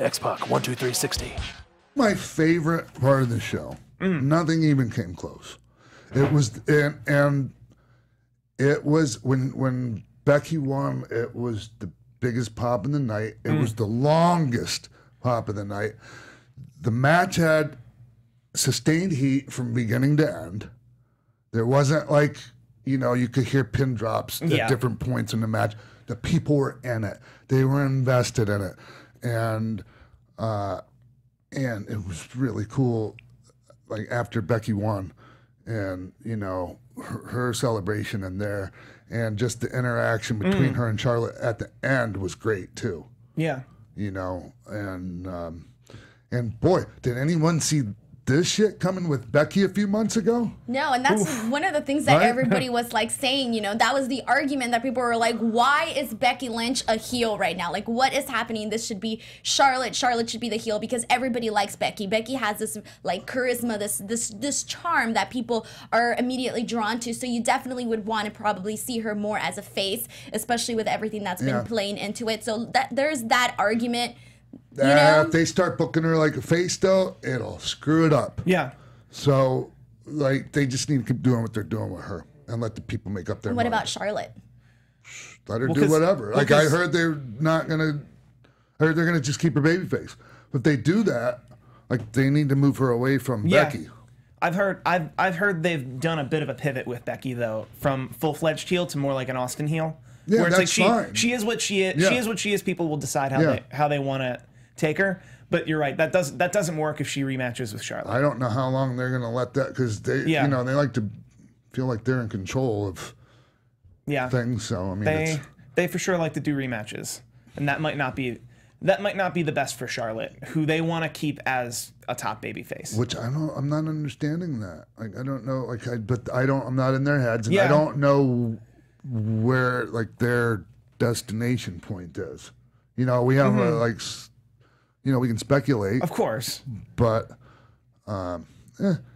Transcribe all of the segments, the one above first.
X-Pac, 1, 2, 3, 60. My favorite part of the show. Nothing even came close. It was and it was when Becky won. It was the biggest pop in the night. It was the longest pop of the night. The match had sustained heat from beginning to end. There wasn't like, you know, you could hear pin drops at different points in the match. The people were in it. They were invested in it, and it was really cool. Like after Becky won, and you know her celebration in there, and just the interaction between her and Charlotte at the end was great too. Yeah, you know, and boy, did anyone see this shit coming with Becky a few months ago? No, and that's one of the things that everybody was like saying, you know, that was the argument that people were like, why is Becky Lynch a heel right now? Like, what is happening? This should be Charlotte. Charlotte should be the heel because everybody likes Becky. Becky has this like charisma, this charm that people are immediately drawn to. So you definitely would want to probably see her more as a face, especially with everything that's been playing into it. So that there's that argument. You know? If they start booking her like a face, though, it'll screw it up. Yeah. So, like, they just need to keep doing what they're doing with her and let the people make up their mind. What about Charlotte? Let her do whatever. Like, I heard they're not gonna. I heard they're gonna just keep her babyface. But if they do that, like, they need to move her away from Becky. I've heard they've done a bit of a pivot with Becky though, from full-fledged heel to more like an Austin heel. Yeah, where it's that's like fine. she is what she is. Yeah. She is what she is. People will decide how they want to take her. But you're right. That doesn't work if she rematches with Charlotte. I don't know how long they're gonna let that, because they you know, they like to feel like they're in control of things. So I mean, they for sure like to do rematches, and that might not be the best for Charlotte, who they want to keep as a top babyface. Which I'm not understanding that. Like, I don't know. Like, I'm not in their heads, and I don't know where like their destination point is. You know, we have you know, we can speculate, of course, but I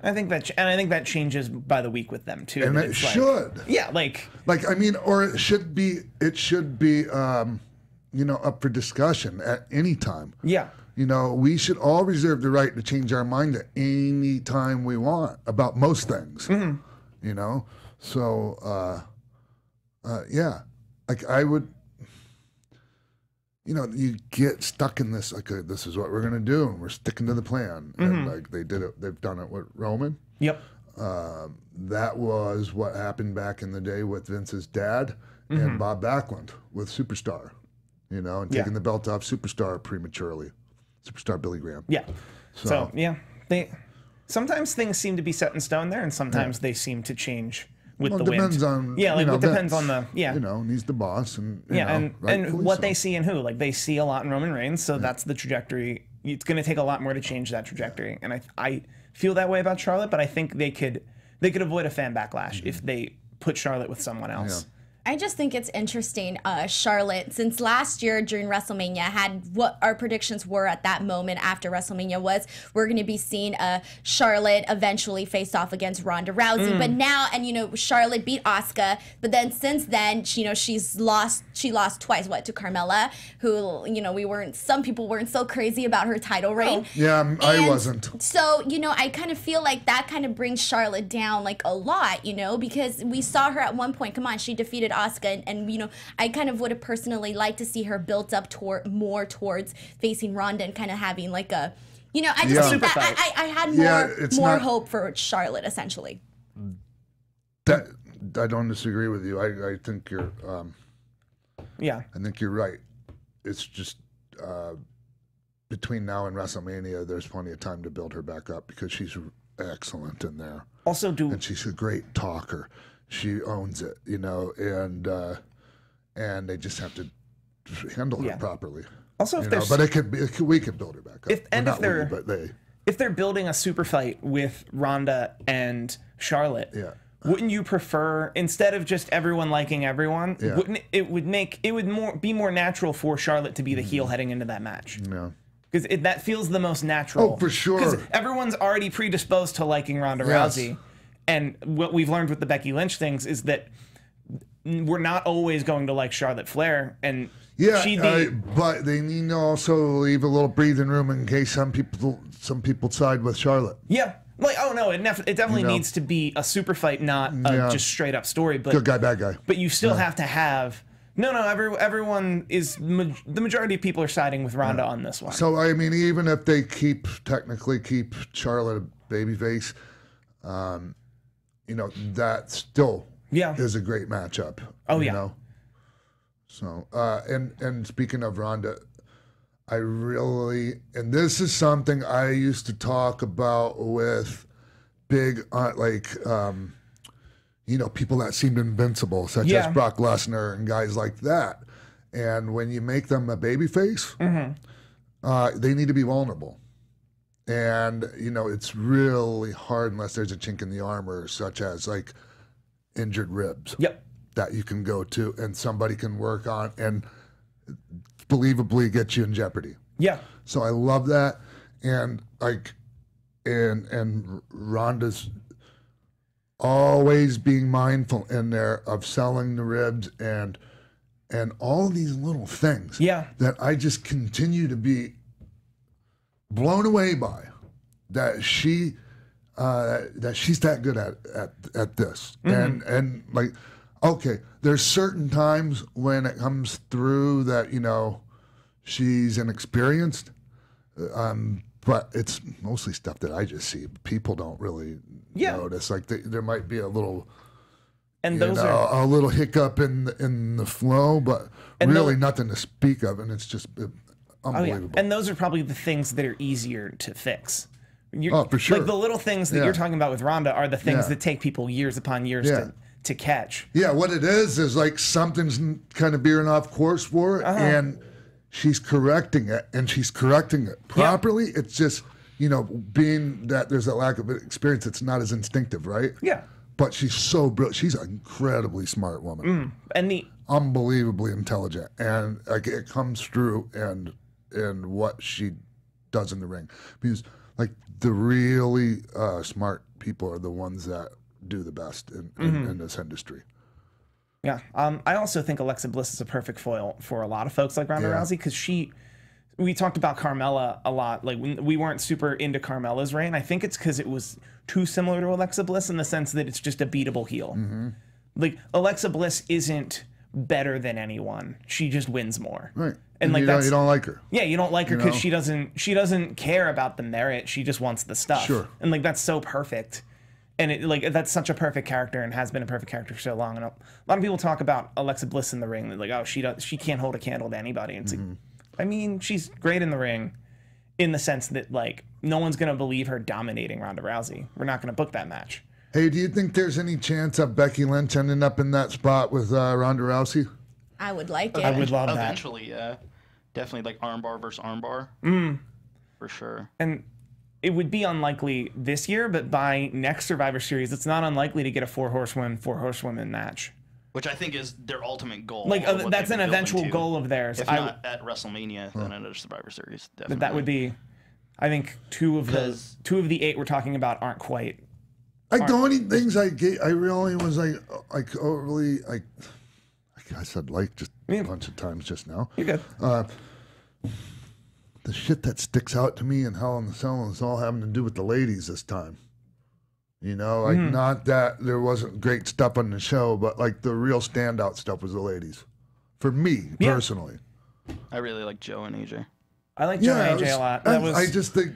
think that changes by the week with them too. And it should, like I mean, or it should be, you know, up for discussion at any time. Yeah. You know, we should all reserve the right to change our mind at any time we want about most things. You know, so yeah, like I would. You know, you get stuck in this, like, this is what we're going to do, and we're sticking to the plan. And, like, they've done it with Roman. Yep. That was what happened back in the day with Vince's dad and Bob Backlund with Superstar, you know, and taking the belt off Superstar prematurely. Superstar Billy Graham. Yeah. So yeah, sometimes things seem to be set in stone there, and sometimes they seem to change with the wind. Depends on, like you know, it depends on the you know, and he's the boss, and you know, and what they see in who, like they see a lot in Roman Reigns, so that's the trajectory. It's going to take a lot more to change that trajectory, and I feel that way about Charlotte, but I think they could avoid a fan backlash if they put Charlotte with someone else. I just think it's interesting, Charlotte, since last year during WrestleMania had what our predictions were at that moment after WrestleMania was we're going to be seeing Charlotte eventually face off against Ronda Rousey. But now, and you know, Charlotte beat Asuka, but then since then, you know, she lost twice, to Carmella, who, you know, some people weren't so crazy about her title reign. Yeah, I wasn't. So, you know, I kind of feel like that kind of brings Charlotte down like a lot, you know, because we saw her at one point, come on, she defeated Asuka, and you know, I kind of would have personally liked to see her built up more towards facing Ronda and kind of having like a, you know, I just think that I had more hope for Charlotte essentially. That I don't disagree with you. I think you're I think you're right. It's just between now and WrestleMania, there's plenty of time to build her back up because she's excellent in there. Also, and she's a great talker. She owns it, you know, and they just have to handle her properly. Also, if but we could build her back up. If they're building a super fight with Ronda and Charlotte, wouldn't you prefer, instead of just everyone liking everyone, wouldn't it be more natural for Charlotte to be the heel heading into that match? Yeah. Because that feels the most natural. Oh, for sure. Because everyone's already predisposed to liking Ronda Rousey. And what we've learned with the Becky Lynch things is that we're not always going to like Charlotte Flair, and yeah, but they need to also leave a little breathing room in case some people side with Charlotte. Yeah, like oh no, it definitely needs to be a super fight, not a just straight up story. But good guy, bad guy. But you still have to have everyone is the majority of people are siding with Ronda on this one. So I mean, even if they technically keep Charlotte a babyface, you know, that still is a great matchup. Oh you yeah. know? So and speaking of Ronda, I really, and this is something I used to talk about with big you know, people that seemed invincible, such as Brock Lesnar and guys like that. And when you make them a babyface, they need to be vulnerable. And, you know, it's really hard unless there's a chink in the armor, such as like injured ribs that you can go to and somebody can work on and believably get you in jeopardy. Yeah. So I love that. And like, and Ronda's always being mindful in there of selling the ribs and all of these little things that I just continue to be blown away by, that she's that good at this. And like, okay, there's certain times when it comes through that, you know, she's inexperienced, but it's mostly stuff that I just see. People don't really notice. Like there might be a little, and those are a little hiccup in the flow, but really nothing to speak of, and it's just unbelievable. And those are probably the things that are easier to fix. For sure. Like the little things that you're talking about with Ronda are the things that take people years upon years to catch. Yeah, what it is like something's kind of veering off course for it, and she's correcting it, and she's correcting it properly. It's just, you know, being that there's a lack of experience, it's not as instinctive, right? Yeah. But she's so brilliant. She's an incredibly smart woman. And unbelievably intelligent, and like it comes through and what she does in the ring. Because like the really smart people are the ones that do the best in this industry. Yeah. I also think Alexa Bliss is a perfect foil for a lot of folks like Ronda Rousey, because we talked about Carmella a lot. Like we weren't super into Carmella's reign. I think it's because it was too similar to Alexa Bliss in the sense that it's just a beatable heel. Like Alexa Bliss isn't better than anyone. She just wins more. Right. And like you don't like her. Yeah, you don't like her because she doesn't care about the merit. She just wants the stuff. Sure. And like that's so perfect. And it like that's such a perfect character and has been a perfect character for so long. And a lot of people talk about Alexa Bliss in the ring, like, oh, she can't hold a candle to anybody. And it's like, I mean, she's great in the ring in the sense that like no one's gonna believe her dominating Ronda Rousey. We're not gonna book that match. Hey, do you think there's any chance of Becky Lynch ending up in that spot with Ronda Rousey? I would like it. I would love that. Eventually, yeah. Definitely like armbar versus armbar. For sure. And it would be unlikely this year, but by next Survivor Series, it's not unlikely to get a four horsewomen match. Which I think is their ultimate goal. Like that's an eventual goal of theirs. If not at WrestleMania, then at a Survivor Series. Definitely. But that would be, I think, two of the 8 we're talking about aren't quite. Like the only things I really was like overly like I said like just a bunch of times just now. You're good. The shit that sticks out to me in Hell in the Cell is all having to do with the ladies this time. You know, like not that there wasn't great stuff on the show, but like the real standout stuff was the ladies. For me, personally. I really like Joe and AJ. I like Joe and AJ a lot. I just think...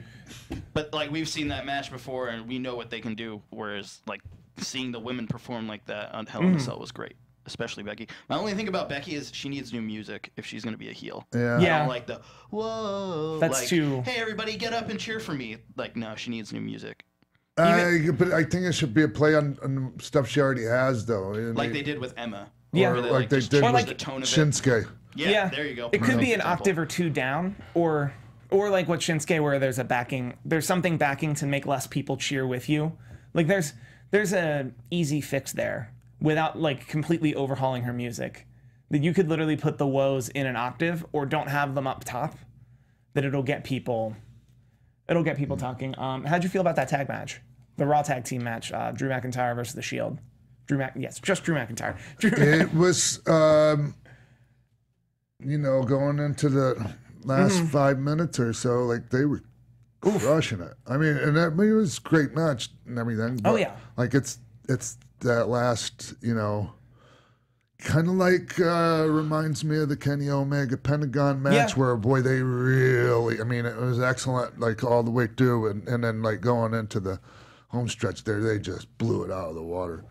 But like we've seen that match before and we know what they can do, whereas like seeing the women perform like that on Hell in the Cell was great. Especially Becky. My only thing about Becky is she needs new music if she's going to be a heel. Yeah. I don't like the, whoa. That's like, too... Hey, everybody get up and cheer for me. Like, no, she needs new music. But I think it should be a play on stuff she already has, though. Like they did with Emma. Yeah. Or like they did with the tone of Shinsuke. Yeah, there you go. It could be an octave or two down, or like what Shinsuke, where there's something backing to make less people cheer with you. Like there's a easy fix there without like completely overhauling her music. That you could literally put the woes in an octave or don't have them up top. That it'll get people talking. How'd you feel about that tag match? The Raw tag team match, Drew McIntyre versus The Shield. Yes, just Drew McIntyre. It was, you know, going into the last 5 minutes or so, like they were crushing it. I mean, and it was a great match and everything. But, Oh, yeah. Like it's that last, you know, kind of like reminds me of the Kenny Omega Pentagon match where, boy, they really, I mean, it was excellent, like all the way through, and then like going into the home stretch there, they just blew it out of the water.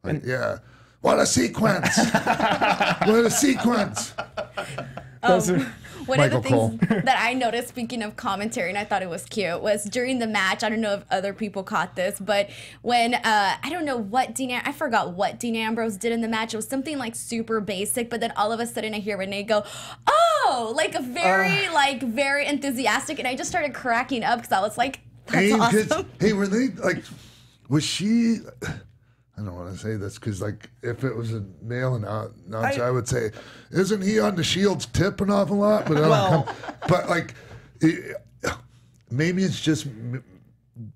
Like, yeah. What a sequence! What a sequence! One of the things that I noticed, speaking of commentary, and I thought it was cute, was during the match. I don't know if other people caught this, but when I don't know what I forgot what Dean Ambrose did in the match. It was something like super basic, but then all of a sudden I hear Renee go, "Oh!" like a very enthusiastic, and I just started cracking up because I was like, "That's awesome." Hey, were they like? Was she? I don't want to say this because, like, if it was a male announcer, I would say, "Isn't he on the Shield's tip an awful lot?" But but like, maybe it's just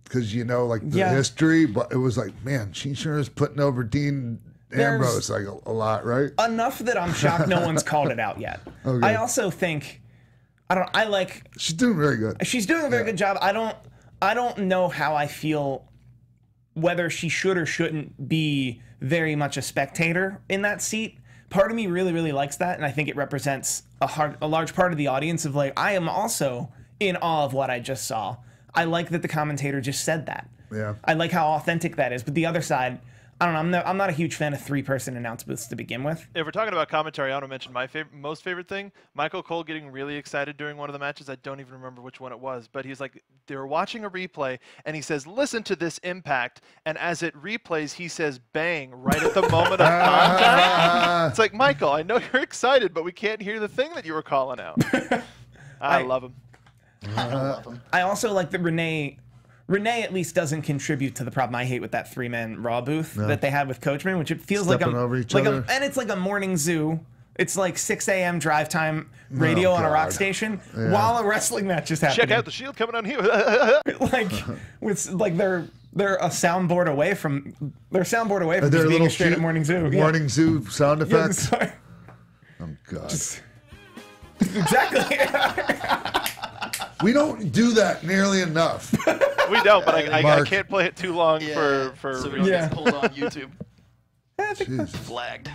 because you know, like the history. But it was like, man, she sure is putting over Dean Ambrose like a lot, right? Enough that I'm shocked no one's called it out yet. Okay. I also think, she's doing very good. She's doing a very good job. I don't know how I feel. Whether she should or shouldn't be very much a spectator in that seat. Part of me really, really likes that, and I think it represents a large part of the audience of like, I am also in awe of what I just saw. I like that the commentator just said that. Yeah. I like how authentic that is. But the other side, I don't know. I'm not a huge fan of 3-person announce booths to begin with. If we're talking about commentary, I want to mention my most favorite thing. Michael Cole getting really excited during one of the matches. I don't even remember which one it was, but he's like, they were watching a replay, and he says, "Listen to this impact." And as it replays, he says, "Bang!" right at the moment of contact. It's like, Michael, I know you're excited, but we can't hear the thing that you were calling out. I love him. I also like that Renee at least doesn't contribute to the problem I hate with that 3-man Raw booth that they had with Coachman, which it feels Stepping over each other. And it's like a morning zoo. It's like 6 a.m. drive time radio on a rock station while a wrestling match is happening. Check out the Shield coming on here. they're a soundboard away from just being a straight up morning zoo. Morning zoo sound effects. Oh God. Exactly. We don't do that nearly enough. We don't, but I can't play it too long for so we don't get pulled on YouTube. Jeez. Flagged.